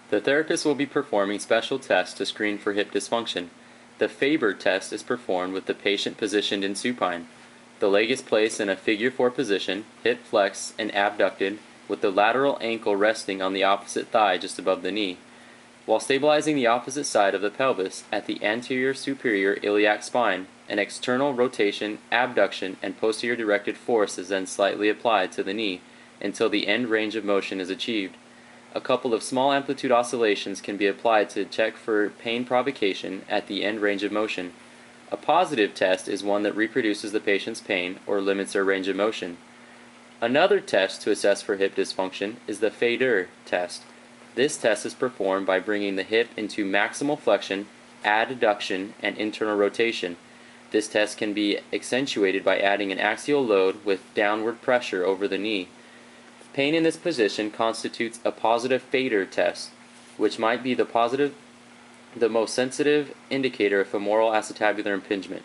The therapist will be performing special tests to screen for hip dysfunction. The FABER test is performed with the patient positioned in supine. The leg is placed in a figure 4 position, hip flexed and abducted, with the lateral ankle resting on the opposite thigh just above the knee. While stabilizing the opposite side of the pelvis at the anterior superior iliac spine, an external rotation, abduction, and posterior directed force is then slightly applied to the knee until the end range of motion is achieved. A couple of small amplitude oscillations can be applied to check for pain provocation at the end range of motion. A positive test is one that reproduces the patient's pain or limits their range of motion. Another test to assess for hip dysfunction is the FADIR test. This test is performed by bringing the hip into maximal flexion, adduction, and internal rotation. This test can be accentuated by adding an axial load with downward pressure over the knee. Pain in this position constitutes a positive FADIR test, which might be the most sensitive indicator of femoral acetabular impingement.